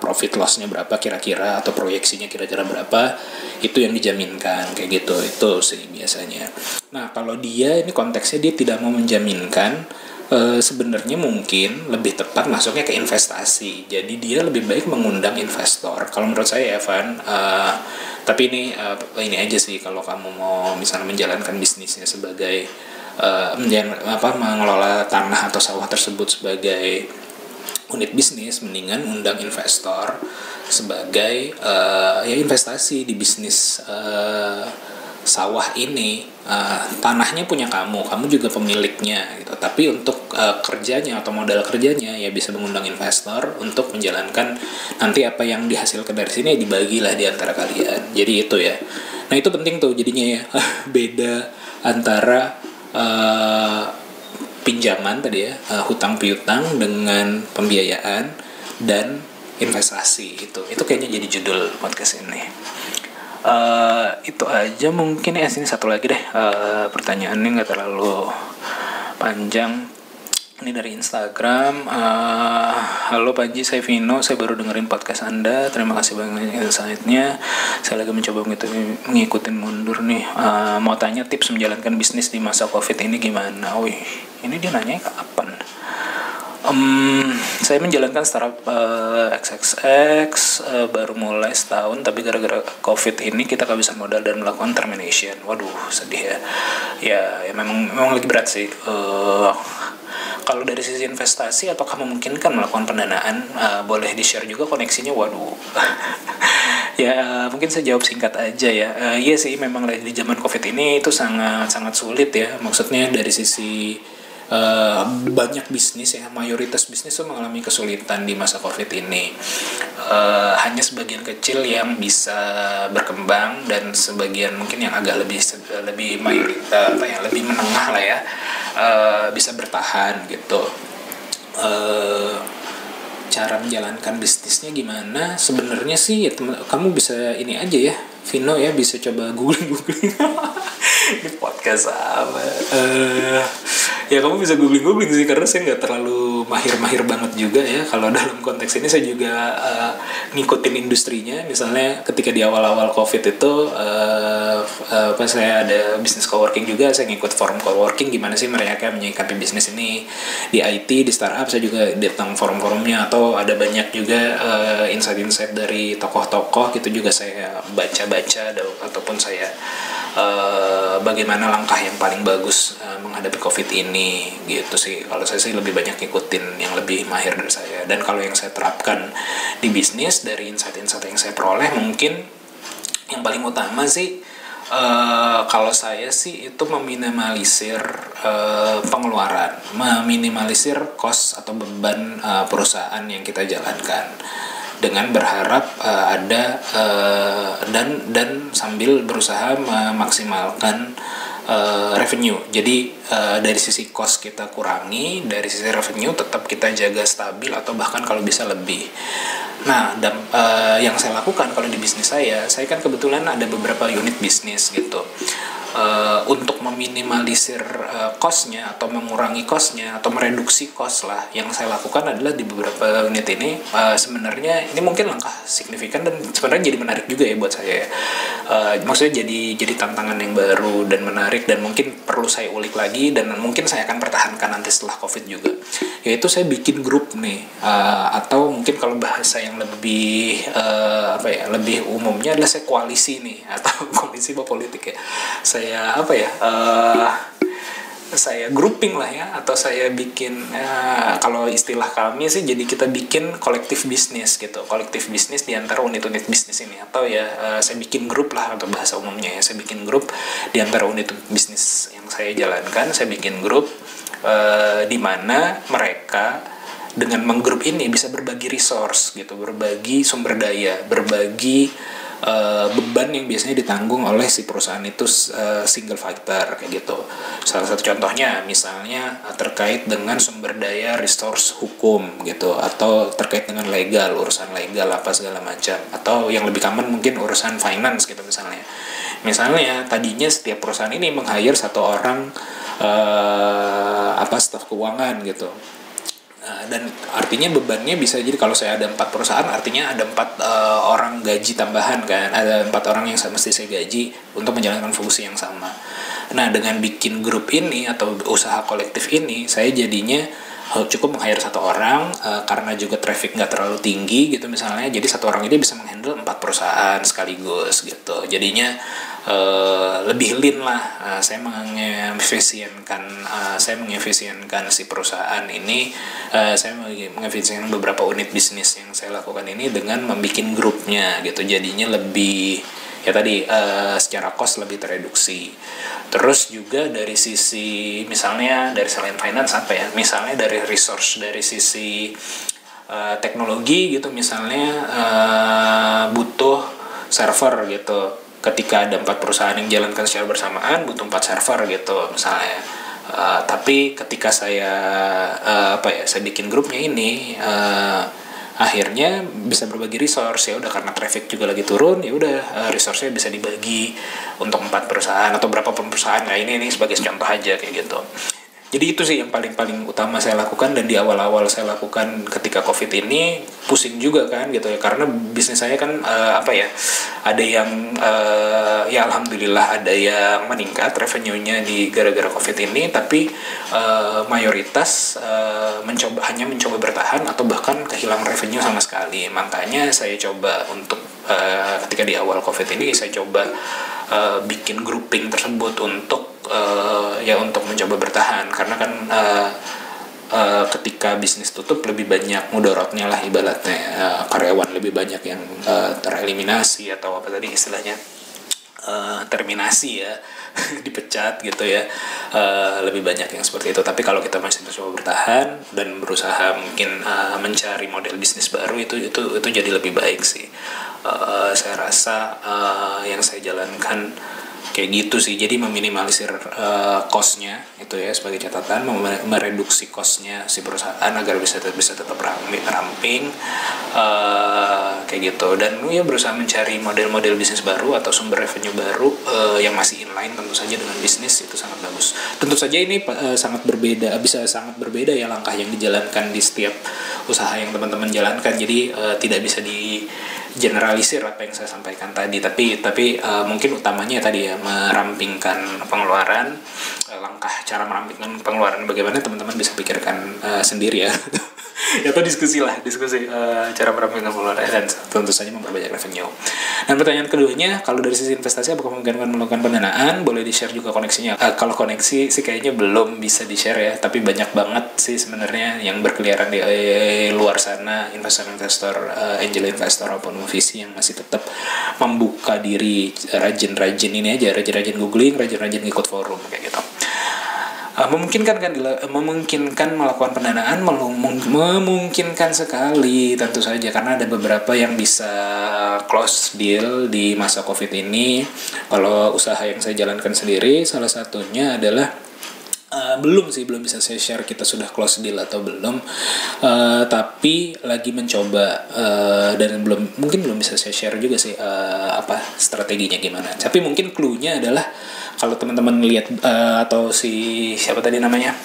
[SPEAKER 5] profit loss-nya berapa kira-kira atau proyeksinya kira-kira berapa, itu yang dijaminkan kayak gitu. Itu sih biasanya. Nah, kalau dia ini konteksnya dia tidak mau menjaminkan, sebenarnya mungkin lebih tepat masuknya ke investasi. Jadi dia lebih baik mengundang investor. Kalau menurut saya ya, Van. Tapi ini aja sih, kalau kamu mau misalnya menjalankan bisnisnya sebagai mengelola tanah atau sawah tersebut sebagai unit bisnis, mendingan undang investor sebagai ya investasi di bisnis sawah ini. Tanahnya punya kamu juga pemiliknya gitu. Tapi untuk kerjanya atau modal kerjanya ya bisa mengundang investor untuk menjalankan nanti apa yang dihasilkan dari sini dibagilah di antara kalian. Jadi itu ya. Nah, itu penting tuh jadinya ya. Beda antara pinjaman tadi ya, hutang piutang dengan pembiayaan dan investasi. Itu kayaknya jadi judul podcast ini. Itu aja mungkin ya. Sini satu lagi deh, pertanyaannya nggak terlalu panjang. Ini dari Instagram. Halo Panji, saya Vino. Saya baru dengerin podcast Anda. Terima kasih banyak insight-nya. Saya lagi mencoba mengikutin mundur nih. Mau tanya tips menjalankan bisnis di masa COVID ini gimana? Wih, ini dia nanya kapan? Saya menjalankan startup XXX baru mulai setahun, tapi gara-gara COVID ini kita kehabisan modal dan melakukan termination. Waduh, sedih ya. Ya memang lagi berat sih. Kalau dari sisi investasi, apakah memungkinkan melakukan pendanaan? Boleh di-share juga koneksinya. Waduh. Ya mungkin saya jawab singkat aja ya. Iya sih, memang di zaman COVID ini itu sangat sulit ya. Maksudnya dari sisi banyak bisnis ya, mayoritas bisnis tuh mengalami kesulitan di masa COVID ini. Hanya sebagian kecil yang bisa berkembang dan sebagian mungkin yang agak lebih mayoritas lebih menengah lah ya, bisa bertahan gitu. Cara menjalankan bisnisnya gimana? Sebenarnya sih ya, kamu bisa ini aja ya, Vino ya, bisa coba googling di podcast apa. Ya kamu bisa googling sih, karena saya nggak terlalu mahir banget juga ya. Kalau dalam konteks ini saya juga ngikutin industrinya. Misalnya ketika di awal-awal COVID itu saya ada bisnis coworking juga, saya ngikut forum coworking gimana sih mereka menyikapi bisnis ini di IT, di startup. Saya juga datang forum-forumnya, atau ada banyak juga insight-insight dari tokoh-tokoh gitu juga saya baca ataupun saya bagaimana langkah yang paling bagus menghadapi COVID ini gitu sih. Kalau saya sih lebih banyak ngikutin yang lebih mahir dari saya. Dan kalau yang saya terapkan di bisnis dari insight-insight yang saya peroleh, mungkin yang paling utama sih kalau saya sih itu meminimalisir pengeluaran, meminimalisir cost atau beban perusahaan yang kita jalankan, dengan berharap ada dan sambil berusaha memaksimalkan revenue. Jadi dari sisi cost kita kurangi, dari sisi revenue tetap kita jaga stabil atau bahkan kalau bisa lebih. Nah, yang saya lakukan kalau di bisnis saya kan kebetulan ada beberapa unit bisnis gitu. Untuk meminimalisir cost-nya atau mengurangi cost-nya atau mereduksi cost lah, yang saya lakukan adalah di beberapa unit ini sebenarnya ini mungkin langkah signifikan dan sebenarnya jadi menarik juga ya buat saya. Maksudnya jadi tantangan yang baru dan menarik, dan mungkin perlu saya ulik lagi dan mungkin saya akan pertahankan nanti setelah COVID juga. Yaitu saya bikin grup nih, atau mungkin kalau bahasa yang lebih lebih umumnya adalah saya koalisi nih, atau koalisi politik ya. Saya grouping lah ya, atau saya bikin kalau istilah kami sih, jadi kita bikin kolektif bisnis gitu, kolektif bisnis di antara unit-unit bisnis ini, atau ya saya bikin grup lah, atau bahasa umumnya ya saya bikin grup di antara unit bisnis yang saya jalankan. Saya bikin grup di mana mereka dengan menggrup ini bisa berbagi resource gitu, berbagi sumber daya, berbagi beban yang biasanya ditanggung oleh si perusahaan itu single fighter kayak gitu. Salah satu contohnya misalnya terkait dengan sumber daya resource hukum gitu, atau terkait dengan legal, urusan legal apa segala macam, atau yang lebih common mungkin urusan finance gitu misalnya. Misalnya tadinya setiap perusahaan ini meng-hire satu orang staf keuangan gitu. Dan artinya bebannya bisa jadi kalau saya ada 4 perusahaan, artinya ada 4 orang gaji tambahan kan, ada 4 orang yang mesti saya gaji untuk menjalankan fungsi yang sama. Nah, dengan bikin grup ini atau usaha kolektif ini, saya jadinya cukup meng-hire satu orang karena juga traffic nggak terlalu tinggi gitu misalnya, jadi satu orang ini bisa menghandle 4 perusahaan sekaligus gitu. Jadinya lebih lean lah. Saya mengefisienkan si perusahaan ini, saya mengefisienkan beberapa unit bisnis yang saya lakukan ini dengan membuat grupnya gitu. Jadinya lebih ya tadi secara cost lebih tereduksi. Terus juga dari sisi misalnya dari selain finance apa ya, misalnya dari resource, dari sisi teknologi gitu misalnya, butuh server gitu. Ketika ada 4 perusahaan yang jalankan secara bersamaan, butuh 4 server gitu misalnya. Tapi ketika saya saya bikin grupnya ini, akhirnya bisa berbagi resource. Ya udah, karena traffic juga lagi turun, ya udah resource-nya bisa dibagi untuk 4 perusahaan atau berapa perusahaan. Nah, ini sebagai contoh aja kayak gitu. Jadi itu sih yang paling utama saya lakukan, dan di awal-awal saya lakukan ketika Covid ini pusing juga kan gitu ya, karena bisnis saya kan ada yang ya alhamdulillah ada yang meningkat revenue-nya di gara-gara Covid ini, tapi mayoritas hanya mencoba bertahan atau bahkan kehilangan revenue sama sekali. Makanya saya coba untuk ketika di awal Covid ini saya coba bikin grouping tersebut untuk untuk mencoba bertahan, karena kan ketika bisnis tutup lebih banyak mudorotnya lah ibaratnya, karyawan lebih banyak yang tereliminasi atau apa tadi istilahnya, terminasi ya, dipecat gitu ya, lebih banyak yang seperti itu. Tapi kalau kita masih mencoba bertahan dan berusaha mungkin mencari model bisnis baru, itu jadi lebih baik sih. Saya rasa yang saya jalankan kayak gitu sih. Jadi meminimalisir cost-nya itu ya sebagai catatan, mereduksi cost-nya si perusahaan agar bisa tetap ramping kayak gitu. Dan ya berusaha mencari model-model bisnis baru atau sumber revenue baru yang masih inline tentu saja dengan bisnis, itu sangat bagus. Tentu saja ini bisa sangat berbeda ya langkah yang dijalankan di setiap usaha yang teman-teman jalankan. Jadi tidak bisa generalisir apa yang saya sampaikan tadi, tapi mungkin utamanya tadi ya, merampingkan pengeluaran. Langkah cara merampingkan pengeluaran bagaimana teman-teman bisa pikirkan sendiri ya. Atau diskusi cara merampingkan pengeluaran dan tentu saja memperbanyak revenue. Dan pertanyaan keduanya, kalau dari sisi investasi apakah mungkin melakukan pendanaan? Boleh di-share juga koneksinya. Kalau koneksi sih kayaknya belum bisa di-share ya, tapi banyak banget sih sebenarnya yang berkeliaran di luar sana, investor-investor, angel investor maupun VC yang masih tetap membuka diri, rajin ini aja, rajin googling, rajin ikut forum kayak gitu. Memungkinkan melakukan pendanaan, memungkinkan sekali tentu saja, karena ada beberapa yang bisa close deal di masa Covid ini. Kalau usaha yang saya jalankan sendiri, salah satunya adalah belum bisa saya share kita sudah close deal atau belum, tapi lagi mencoba, dan belum bisa saya share juga sih strateginya gimana. Tapi mungkin clue-nya adalah kalau teman-teman lihat atau siapa tadi namanya,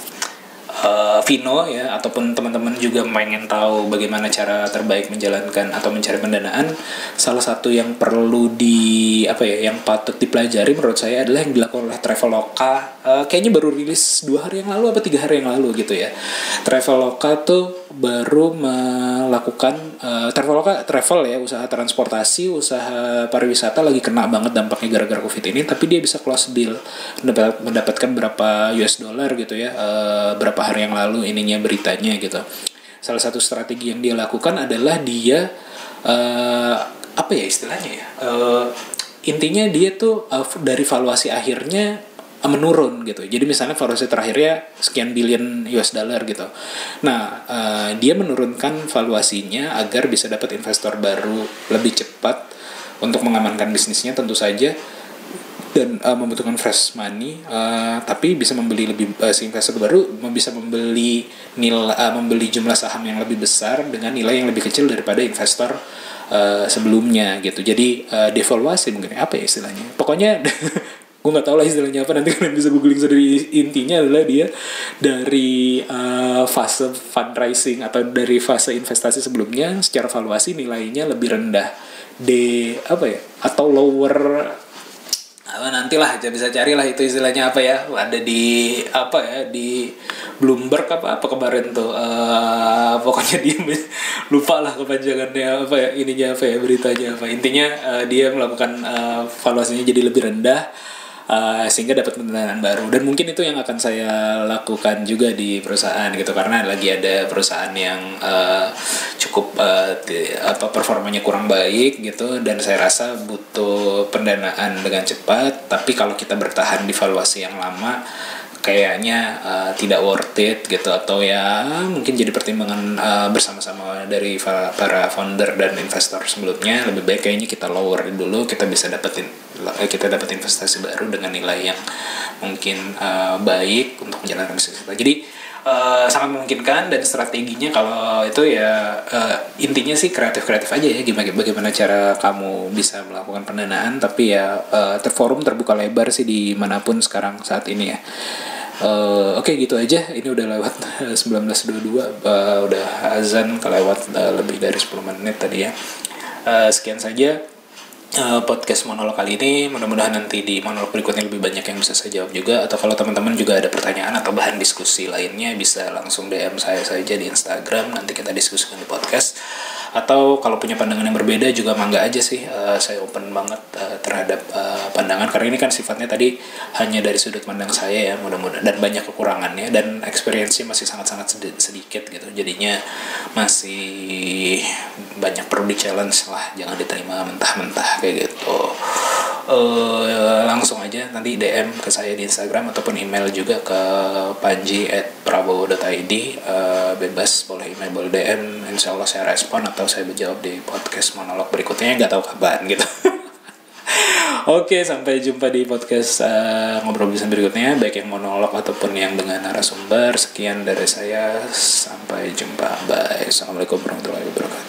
[SPEAKER 5] Vino ya, ataupun teman-teman juga pengen tahu bagaimana cara terbaik menjalankan atau mencari pendanaan, salah satu yang perlu yang patut dipelajari menurut saya adalah yang dilakukan oleh Traveloka. Kayaknya baru rilis 2 hari yang lalu atau 3 hari yang lalu gitu ya. Traveloka tuh baru melakukan travel ya, usaha transportasi, usaha pariwisata lagi kena banget dampaknya gara-gara Covid ini, tapi dia bisa close deal, mendapatkan berapa US dollar gitu ya, berapa hari yang lalu ininya beritanya gitu. Salah satu strategi yang dia lakukan adalah dia intinya dia tuh dari valuasi akhirnya menurun gitu. Jadi misalnya valuasi terakhirnya sekian billion US dollar gitu. Nah, dia menurunkan valuasinya agar bisa dapat investor baru lebih cepat untuk mengamankan bisnisnya tentu saja, dan membutuhkan fresh money, tapi bisa membeli si investor baru bisa membeli jumlah saham yang lebih besar dengan nilai yang lebih kecil daripada investor sebelumnya gitu. Jadi devaluasi mungkin apa ya istilahnya, pokoknya gue nggak tahu lah istilahnya apa, nanti kalian bisa googling sendiri. Intinya adalah dia dari fase fundraising atau dari fase investasi sebelumnya secara valuasi nilainya lebih rendah atau lower, nantilah aja bisa carilah itu istilahnya apa ya, ada di di Bloomberg apa kemarin tuh, pokoknya dia lupa lah kepanjangannya beritanya apa, intinya dia melakukan valuasinya jadi lebih rendah, sehingga dapat pendanaan baru. Dan mungkin itu yang akan saya lakukan juga di perusahaan gitu, karena lagi ada perusahaan yang cukup performanya kurang baik gitu, dan saya rasa butuh pendanaan dengan cepat. Tapi kalau kita bertahan di valuasi yang lama kayaknya tidak worth it gitu, atau ya mungkin jadi pertimbangan bersama-sama dari para founder dan investor sebelumnya, lebih baik kayaknya kita lower dulu, kita dapat investasi baru dengan nilai yang mungkin baik untuk menjalankan bisnis kita. Jadi sangat memungkinkan, dan strateginya kalau itu ya intinya sih kreatif aja ya, bagaimana cara kamu bisa melakukan pendanaan, tapi ya forum terbuka lebar sih dimanapun sekarang saat ini ya. Oke, gitu aja. Ini udah lewat 19.22, udah azan kelewat lebih dari 10 menit tadi ya. Sekian saja podcast monolog kali ini. Mudah-mudahan nanti di monolog berikutnya lebih banyak yang bisa saya jawab juga. Atau kalau teman-teman juga ada pertanyaan atau bahan diskusi lainnya, bisa langsung DM saya saja di Instagram, nanti kita diskusikan di podcast. Atau kalau punya pandangan yang berbeda juga mangga aja sih, saya open banget terhadap pandangan, karena ini kan sifatnya tadi hanya dari sudut pandang saya ya, mudah-mudahan, dan banyak kekurangannya, dan experience-nya masih sangat-sangat sedikit gitu, jadinya masih banyak perlu di-challenge lah, jangan diterima mentah-mentah kayak gitu. Langsung aja nanti DM ke saya di Instagram ataupun email juga ke panji@prabowo.id, bebas, boleh email, boleh DM, insya Allah saya respon atau saya menjawab di podcast monolog berikutnya, nggak tahu kapan gitu. Oke, sampai jumpa di podcast ngobrol bisa berikutnya, baik yang monolog ataupun yang dengan narasumber. Sekian dari saya, sampai jumpa, bye. Assalamualaikum warahmatullahi wabarakatuh.